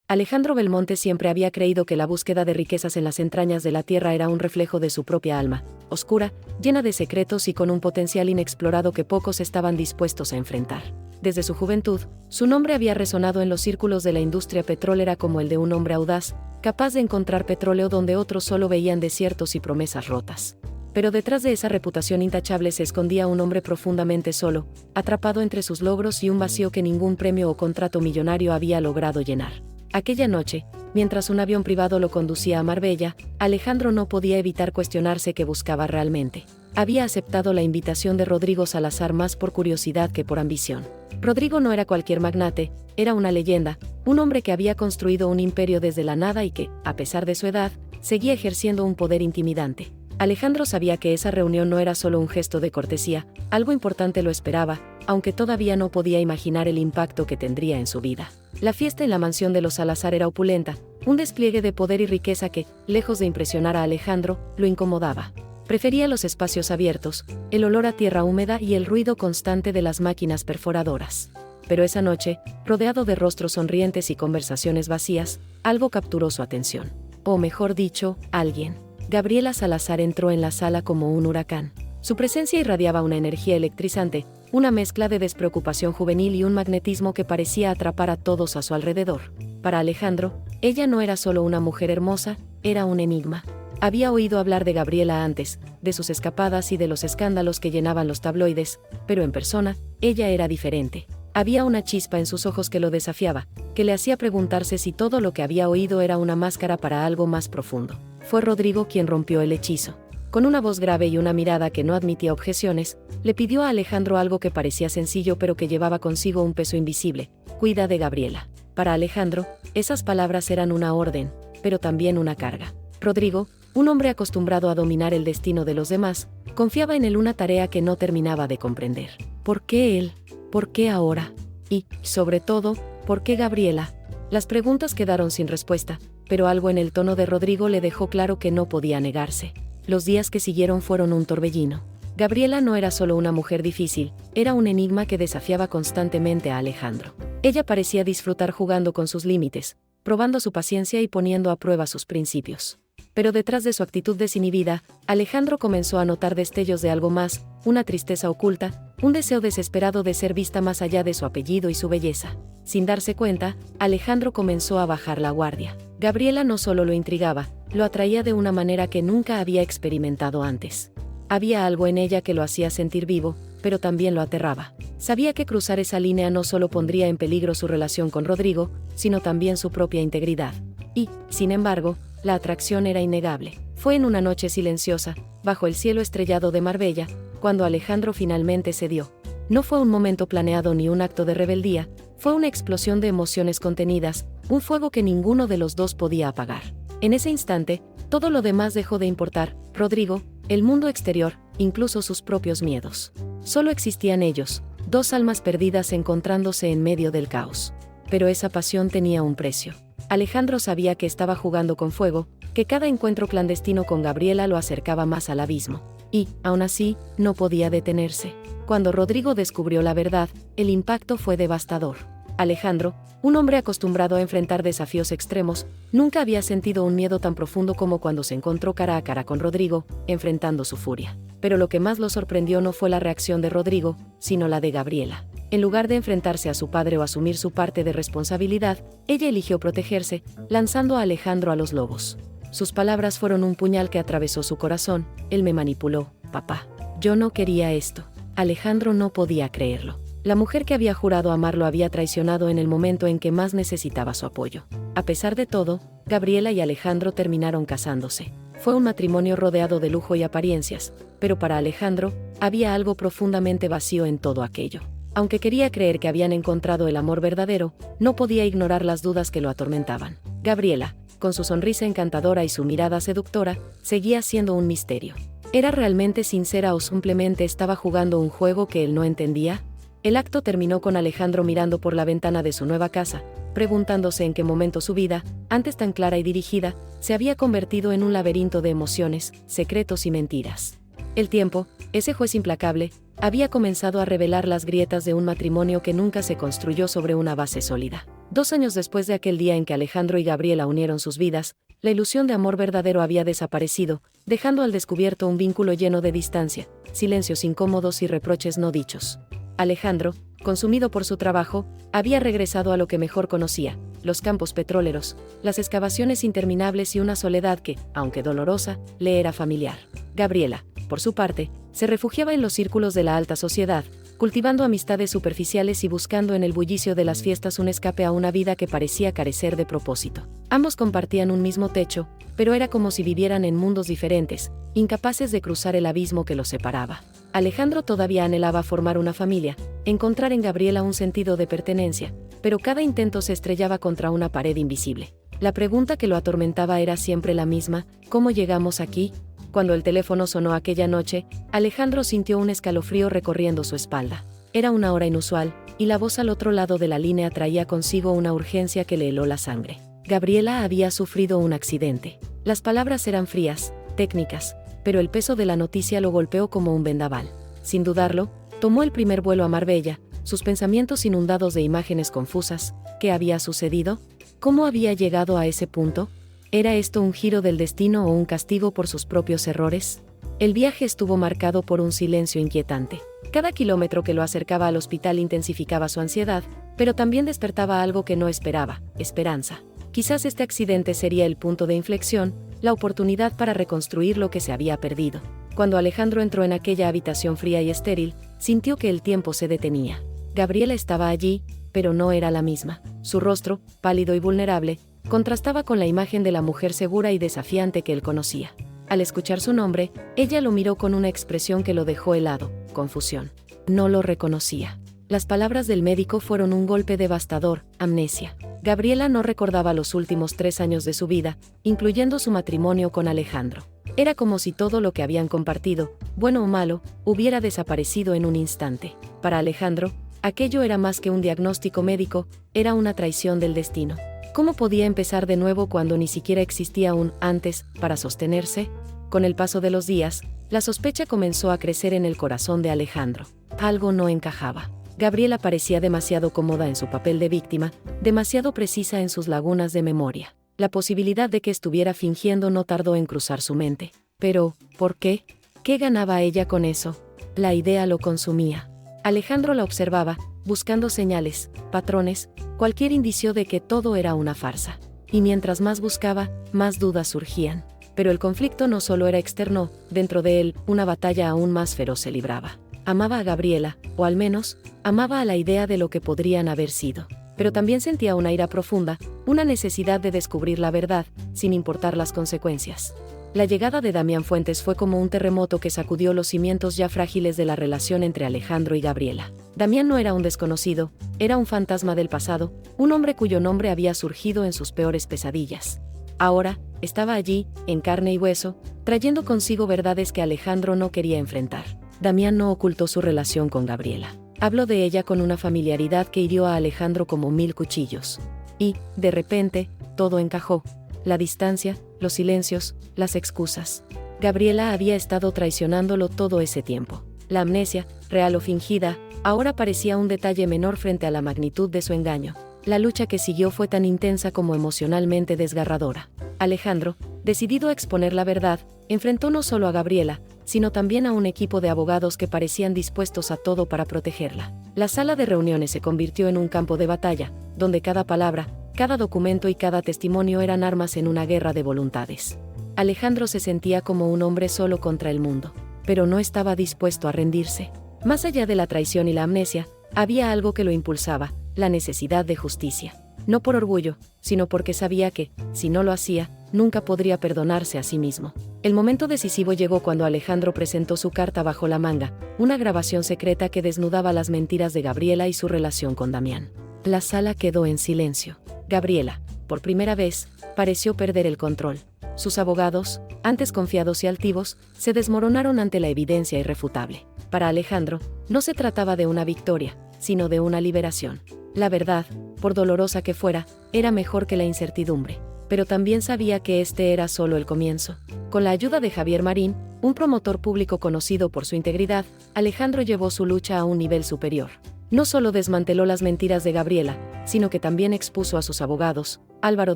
Alejandro Belmonte siempre había creído que la búsqueda de riquezas en las entrañas de la tierra era un reflejo de su propia alma, oscura, llena de secretos y con un potencial inexplorado que pocos estaban dispuestos a enfrentar. Desde su juventud, su nombre había resonado en los círculos de la industria petrolera como el de un hombre audaz, capaz de encontrar petróleo donde otros solo veían desiertos y promesas rotas. Pero detrás de esa reputación intachable se escondía un hombre profundamente solo, atrapado entre sus logros y un vacío que ningún premio o contrato millonario había logrado llenar. Aquella noche, mientras un avión privado lo conducía a Marbella, Alejandro no podía evitar cuestionarse qué buscaba realmente. Había aceptado la invitación de Rodrigo Salazar más por curiosidad que por ambición. Rodrigo no era cualquier magnate, era una leyenda, un hombre que había construido un imperio desde la nada y que, a pesar de su edad, seguía ejerciendo un poder intimidante. Alejandro sabía que esa reunión no era solo un gesto de cortesía, algo importante lo esperaba, aunque todavía no podía imaginar el impacto que tendría en su vida. La fiesta en la mansión de los Salazar era opulenta, un despliegue de poder y riqueza que, lejos de impresionar a Alejandro, lo incomodaba. Prefería los espacios abiertos, el olor a tierra húmeda y el ruido constante de las máquinas perforadoras. Pero esa noche, rodeado de rostros sonrientes y conversaciones vacías, algo capturó su atención. O mejor dicho, alguien. Gabriela Salazar entró en la sala como un huracán. Su presencia irradiaba una energía electrizante, una mezcla de despreocupación juvenil y un magnetismo que parecía atrapar a todos a su alrededor. Para Alejandro, ella no era solo una mujer hermosa, era un enigma. Había oído hablar de Gabriela antes, de sus escapadas y de los escándalos que llenaban los tabloides, pero en persona, ella era diferente. Había una chispa en sus ojos que lo desafiaba, que le hacía preguntarse si todo lo que había oído era una máscara para algo más profundo. Fue Rodrigo quien rompió el hechizo. Con una voz grave y una mirada que no admitía objeciones, le pidió a Alejandro algo que parecía sencillo pero que llevaba consigo un peso invisible: cuida de Gabriela. Para Alejandro, esas palabras eran una orden, pero también una carga. Rodrigo, un hombre acostumbrado a dominar el destino de los demás, confiaba en él una tarea que no terminaba de comprender. ¿Por qué él? ¿Por qué ahora? Y, sobre todo, ¿por qué Gabriela? Las preguntas quedaron sin respuesta, pero algo en el tono de Rodrigo le dejó claro que no podía negarse. Los días que siguieron fueron un torbellino. Gabriela no era solo una mujer difícil, era un enigma que desafiaba constantemente a Alejandro. Ella parecía disfrutar jugando con sus límites, probando su paciencia y poniendo a prueba sus principios. Pero detrás de su actitud desinhibida, Alejandro comenzó a notar destellos de algo más, una tristeza oculta, un deseo desesperado de ser vista más allá de su apellido y su belleza. Sin darse cuenta, Alejandro comenzó a bajar la guardia. Gabriela no solo lo intrigaba, lo atraía de una manera que nunca había experimentado antes. Había algo en ella que lo hacía sentir vivo, pero también lo aterraba. Sabía que cruzar esa línea no solo pondría en peligro su relación con Rodrigo, sino también su propia integridad. Y, sin embargo, la atracción era innegable. Fue en una noche silenciosa, bajo el cielo estrellado de Marbella, cuando Alejandro finalmente cedió. No fue un momento planeado ni un acto de rebeldía, fue una explosión de emociones contenidas, un fuego que ninguno de los dos podía apagar. En ese instante, todo lo demás dejó de importar: Rodrigo, el mundo exterior, incluso sus propios miedos. Solo existían ellos, dos almas perdidas encontrándose en medio del caos. Pero esa pasión tenía un precio. Alejandro sabía que estaba jugando con fuego, que cada encuentro clandestino con Gabriela lo acercaba más al abismo. Y, aún así, no podía detenerse. Cuando Rodrigo descubrió la verdad, el impacto fue devastador. Alejandro, un hombre acostumbrado a enfrentar desafíos extremos, nunca había sentido un miedo tan profundo como cuando se encontró cara a cara con Rodrigo, enfrentando su furia. Pero lo que más lo sorprendió no fue la reacción de Rodrigo, sino la de Gabriela. En lugar de enfrentarse a su padre o asumir su parte de responsabilidad, ella eligió protegerse, lanzando a Alejandro a los lobos. Sus palabras fueron un puñal que atravesó su corazón: él me manipuló, papá. Yo no quería esto. Alejandro no podía creerlo. La mujer que había jurado amarlo había traicionado en el momento en que más necesitaba su apoyo. A pesar de todo, Gabriela y Alejandro terminaron casándose. Fue un matrimonio rodeado de lujo y apariencias, pero para Alejandro, había algo profundamente vacío en todo aquello. Aunque quería creer que habían encontrado el amor verdadero, no podía ignorar las dudas que lo atormentaban. Gabriela, con su sonrisa encantadora y su mirada seductora, seguía siendo un misterio. ¿Era realmente sincera o simplemente estaba jugando un juego que él no entendía? El acto terminó con Alejandro mirando por la ventana de su nueva casa, preguntándose en qué momento su vida, antes tan clara y dirigida, se había convertido en un laberinto de emociones, secretos y mentiras. El tiempo, ese juez implacable, había comenzado a revelar las grietas de un matrimonio que nunca se construyó sobre una base sólida. 2 años después de aquel día en que Alejandro y Gabriela unieron sus vidas, la ilusión de amor verdadero había desaparecido, dejando al descubierto un vínculo lleno de distancia, silencios incómodos y reproches no dichos. Alejandro, consumido por su trabajo, había regresado a lo que mejor conocía, los campos petroleros, las excavaciones interminables y una soledad que, aunque dolorosa, le era familiar. Gabriela, por su parte, se refugiaba en los círculos de la alta sociedad, cultivando amistades superficiales y buscando en el bullicio de las fiestas un escape a una vida que parecía carecer de propósito. Ambos compartían un mismo techo, pero era como si vivieran en mundos diferentes, incapaces de cruzar el abismo que los separaba. Alejandro todavía anhelaba formar una familia, encontrar en Gabriela un sentido de pertenencia, pero cada intento se estrellaba contra una pared invisible. La pregunta que lo atormentaba era siempre la misma: ¿cómo llegamos aquí? Cuando el teléfono sonó aquella noche, Alejandro sintió un escalofrío recorriendo su espalda. Era una hora inusual, y la voz al otro lado de la línea traía consigo una urgencia que le heló la sangre. Gabriela había sufrido un accidente. Las palabras eran frías, técnicas, pero el peso de la noticia lo golpeó como un vendaval. Sin dudarlo, tomó el primer vuelo a Marbella, sus pensamientos inundados de imágenes confusas. ¿Qué había sucedido? ¿Cómo había llegado a ese punto? ¿Era esto un giro del destino o un castigo por sus propios errores? El viaje estuvo marcado por un silencio inquietante. Cada kilómetro que lo acercaba al hospital intensificaba su ansiedad, pero también despertaba algo que no esperaba: esperanza. Quizás este accidente sería el punto de inflexión, la oportunidad para reconstruir lo que se había perdido. Cuando Alejandro entró en aquella habitación fría y estéril, sintió que el tiempo se detenía. Gabriela estaba allí, pero no era la misma. Su rostro, pálido y vulnerable, contrastaba con la imagen de la mujer segura y desafiante que él conocía. Al escuchar su nombre, ella lo miró con una expresión que lo dejó helado: confusión. No lo reconocía. Las palabras del médico fueron un golpe devastador: amnesia. Gabriela no recordaba los últimos 3 años de su vida, incluyendo su matrimonio con Alejandro. Era como si todo lo que habían compartido, bueno o malo, hubiera desaparecido en un instante. Para Alejandro, aquello era más que un diagnóstico médico, era una traición del destino. ¿Cómo podía empezar de nuevo cuando ni siquiera existía un antes para sostenerse? Con el paso de los días, la sospecha comenzó a crecer en el corazón de Alejandro. Algo no encajaba. Gabriela parecía demasiado cómoda en su papel de víctima, demasiado precisa en sus lagunas de memoria. La posibilidad de que estuviera fingiendo no tardó en cruzar su mente. Pero, ¿por qué? ¿Qué ganaba ella con eso? La idea lo consumía. Alejandro la observaba, buscando señales, patrones, cualquier indicio de que todo era una farsa. Y mientras más buscaba, más dudas surgían. Pero el conflicto no solo era externo, dentro de él, una batalla aún más feroz se libraba. Amaba a Gabriela, o al menos, amaba a la idea de lo que podrían haber sido. Pero también sentía una ira profunda, una necesidad de descubrir la verdad, sin importar las consecuencias. La llegada de Damián Fuentes fue como un terremoto que sacudió los cimientos ya frágiles de la relación entre Alejandro y Gabriela. Damián no era un desconocido, era un fantasma del pasado, un hombre cuyo nombre había surgido en sus peores pesadillas. Ahora, estaba allí, en carne y hueso, trayendo consigo verdades que Alejandro no quería enfrentar. Damián no ocultó su relación con Gabriela. Habló de ella con una familiaridad que hirió a Alejandro como 1000 cuchillos. Y, de repente, todo encajó. La distancia, los silencios, las excusas. Gabriela había estado traicionándolo todo ese tiempo. La amnesia, real o fingida, ahora parecía un detalle menor frente a la magnitud de su engaño. La lucha que siguió fue tan intensa como emocionalmente desgarradora. Alejandro, decidido a exponer la verdad, enfrentó no solo a Gabriela, sino también a un equipo de abogados que parecían dispuestos a todo para protegerla. La sala de reuniones se convirtió en un campo de batalla, donde cada palabra, cada documento y cada testimonio eran armas en una guerra de voluntades. Alejandro se sentía como un hombre solo contra el mundo, pero no estaba dispuesto a rendirse. Más allá de la traición y la amnesia, había algo que lo impulsaba: la necesidad de justicia. No por orgullo, sino porque sabía que, si no lo hacía, nunca podría perdonarse a sí mismo. El momento decisivo llegó cuando Alejandro presentó su carta bajo la manga, una grabación secreta que desnudaba las mentiras de Gabriela y su relación con Damián. La sala quedó en silencio. Gabriela, por primera vez, pareció perder el control. Sus abogados, antes confiados y altivos, se desmoronaron ante la evidencia irrefutable. Para Alejandro, no se trataba de una victoria, sino de una liberación. La verdad, por dolorosa que fuera, era mejor que la incertidumbre. Pero también sabía que este era solo el comienzo. Con la ayuda de Javier Marín, un promotor público conocido por su integridad, Alejandro llevó su lucha a un nivel superior. No solo desmanteló las mentiras de Gabriela, sino que también expuso a sus abogados, Álvaro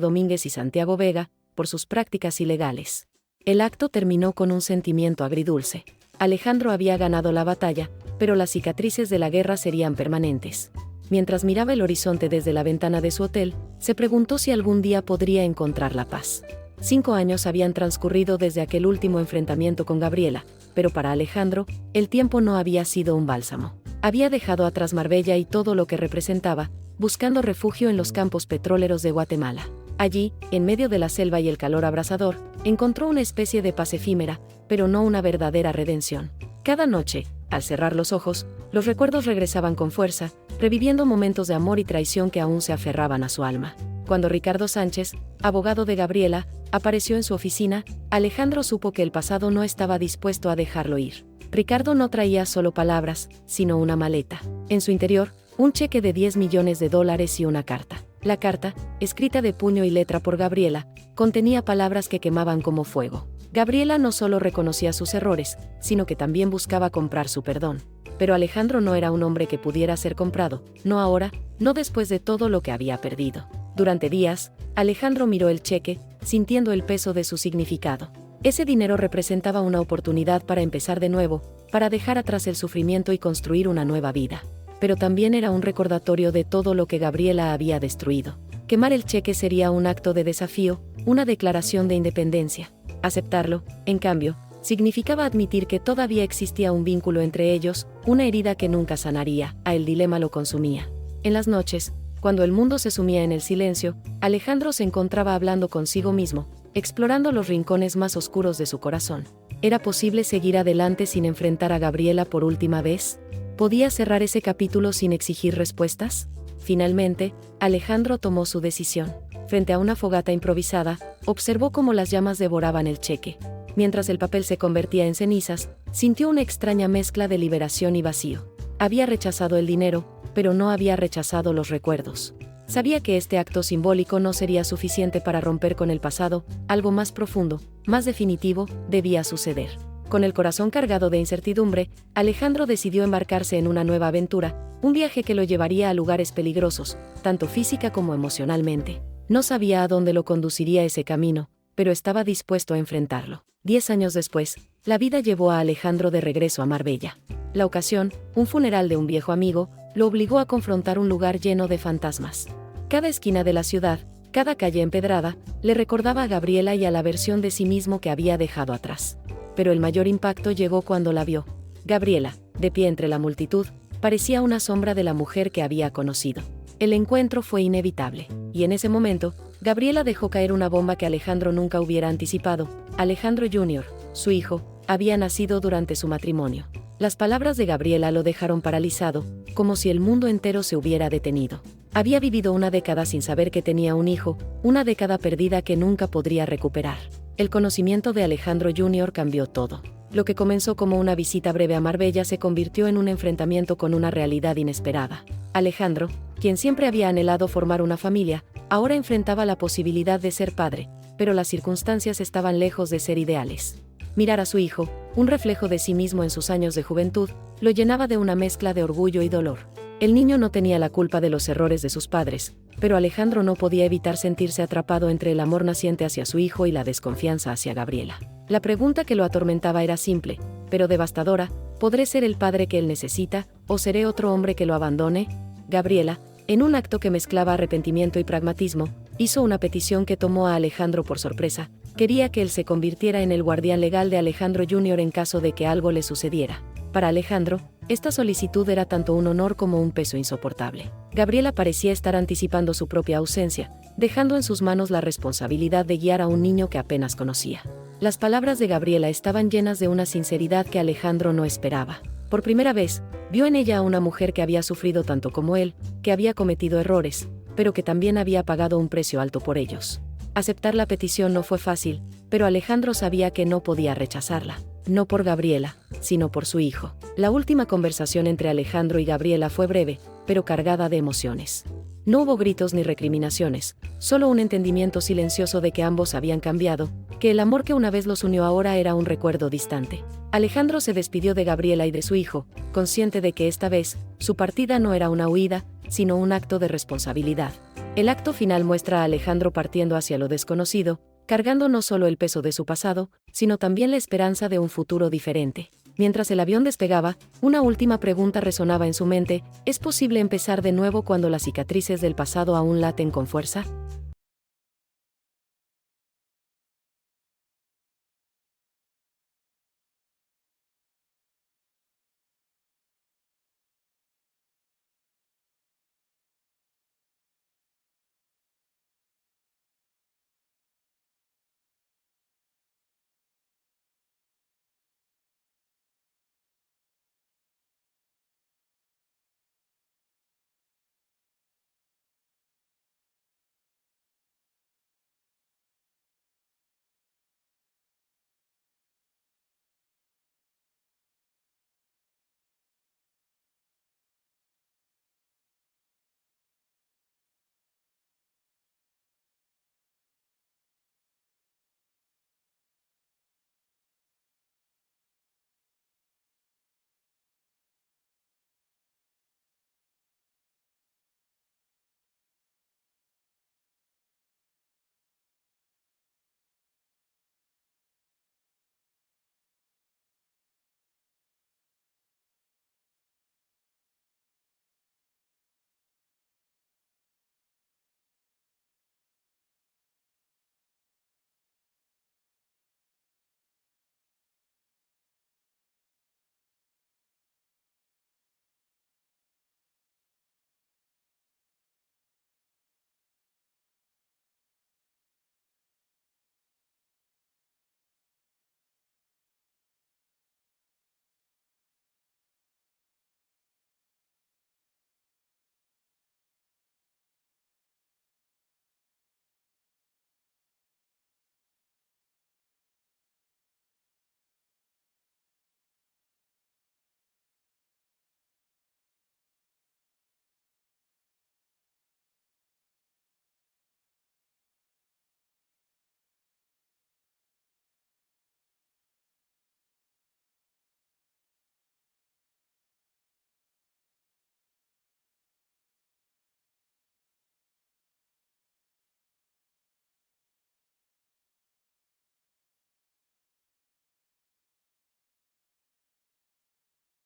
Domínguez y Santiago Vega, por sus prácticas ilegales. El acto terminó con un sentimiento agridulce. Alejandro había ganado la batalla, pero las cicatrices de la guerra serían permanentes. Mientras miraba el horizonte desde la ventana de su hotel, se preguntó si algún día podría encontrar la paz. 5 años habían transcurrido desde aquel último enfrentamiento con Gabriela, pero para Alejandro, el tiempo no había sido un bálsamo. Había dejado atrás Marbella y todo lo que representaba, buscando refugio en los campos petroleros de Guatemala. Allí, en medio de la selva y el calor abrasador, encontró una especie de paz efímera, pero no una verdadera redención. Cada noche, al cerrar los ojos, los recuerdos regresaban con fuerza, reviviendo momentos de amor y traición que aún se aferraban a su alma. Cuando Ricardo Sánchez, abogado de Gabriela, apareció en su oficina, Alejandro supo que el pasado no estaba dispuesto a dejarlo ir. Ricardo no traía solo palabras, sino una maleta. En su interior, un cheque de $10 millones y una carta. La carta, escrita de puño y letra por Gabriela, contenía palabras que quemaban como fuego. Gabriela no solo reconocía sus errores, sino que también buscaba comprar su perdón. Pero Alejandro no era un hombre que pudiera ser comprado, no ahora, no después de todo lo que había perdido. Durante días, Alejandro miró el cheque, sintiendo el peso de su significado. Ese dinero representaba una oportunidad para empezar de nuevo, para dejar atrás el sufrimiento y construir una nueva vida. Pero también era un recordatorio de todo lo que Gabriela había destruido. Quemar el cheque sería un acto de desafío, una declaración de independencia. Aceptarlo, en cambio, significaba admitir que todavía existía un vínculo entre ellos, una herida que nunca sanaría. El dilema lo consumía. En las noches, cuando el mundo se sumía en el silencio, Alejandro se encontraba hablando consigo mismo, explorando los rincones más oscuros de su corazón. ¿Era posible seguir adelante sin enfrentar a Gabriela por última vez? ¿Podía cerrar ese capítulo sin exigir respuestas? Finalmente, Alejandro tomó su decisión. Frente a una fogata improvisada, observó cómo las llamas devoraban el cheque. Mientras el papel se convertía en cenizas, sintió una extraña mezcla de liberación y vacío. Había rechazado el dinero, pero no había rechazado los recuerdos. Sabía que este acto simbólico no sería suficiente para romper con el pasado, algo más profundo, más definitivo, debía suceder. Con el corazón cargado de incertidumbre, Alejandro decidió embarcarse en una nueva aventura, un viaje que lo llevaría a lugares peligrosos, tanto física como emocionalmente. No sabía a dónde lo conduciría ese camino, pero estaba dispuesto a enfrentarlo. 10 años después, la vida llevó a Alejandro de regreso a Marbella. La ocasión, un funeral de un viejo amigo, lo obligó a confrontar un lugar lleno de fantasmas. Cada esquina de la ciudad, cada calle empedrada, le recordaba a Gabriela y a la versión de sí mismo que había dejado atrás. Pero el mayor impacto llegó cuando la vio. Gabriela, de pie entre la multitud, parecía una sombra de la mujer que había conocido. El encuentro fue inevitable, y en ese momento, Gabriela dejó caer una bomba que Alejandro nunca hubiera anticipado. Alejandro Jr., su hijo, había nacido durante su matrimonio. Las palabras de Gabriela lo dejaron paralizado, como si el mundo entero se hubiera detenido. Había vivido una década sin saber que tenía un hijo, una década perdida que nunca podría recuperar. El conocimiento de Alejandro Jr. cambió todo. Lo que comenzó como una visita breve a Marbella se convirtió en un enfrentamiento con una realidad inesperada. Alejandro, quien siempre había anhelado formar una familia, ahora enfrentaba la posibilidad de ser padre, pero las circunstancias estaban lejos de ser ideales. Mirar a su hijo, un reflejo de sí mismo en sus años de juventud, lo llenaba de una mezcla de orgullo y dolor. El niño no tenía la culpa de los errores de sus padres, pero Alejandro no podía evitar sentirse atrapado entre el amor naciente hacia su hijo y la desconfianza hacia Gabriela. La pregunta que lo atormentaba era simple, pero devastadora: ¿podré ser el padre que él necesita, o seré otro hombre que lo abandone? Gabriela, en un acto que mezclaba arrepentimiento y pragmatismo, hizo una petición que tomó a Alejandro por sorpresa. Quería que él se convirtiera en el guardián legal de Alejandro Jr. en caso de que algo le sucediera. Para Alejandro, esta solicitud era tanto un honor como un peso insoportable. Gabriela parecía estar anticipando su propia ausencia, dejando en sus manos la responsabilidad de guiar a un niño que apenas conocía. Las palabras de Gabriela estaban llenas de una sinceridad que Alejandro no esperaba. Por primera vez, vio en ella a una mujer que había sufrido tanto como él, que había cometido errores, pero que también había pagado un precio alto por ellos. Aceptar la petición no fue fácil, pero Alejandro sabía que no podía rechazarla. No por Gabriela, sino por su hijo. La última conversación entre Alejandro y Gabriela fue breve, pero cargada de emociones. No hubo gritos ni recriminaciones, solo un entendimiento silencioso de que ambos habían cambiado, que el amor que una vez los unió ahora era un recuerdo distante. Alejandro se despidió de Gabriela y de su hijo, consciente de que esta vez, su partida no era una huida, sino un acto de responsabilidad. El acto final muestra a Alejandro partiendo hacia lo desconocido, cargando no solo el peso de su pasado, sino también la esperanza de un futuro diferente. Mientras el avión despegaba, una última pregunta resonaba en su mente: ¿es posible empezar de nuevo cuando las cicatrices del pasado aún laten con fuerza?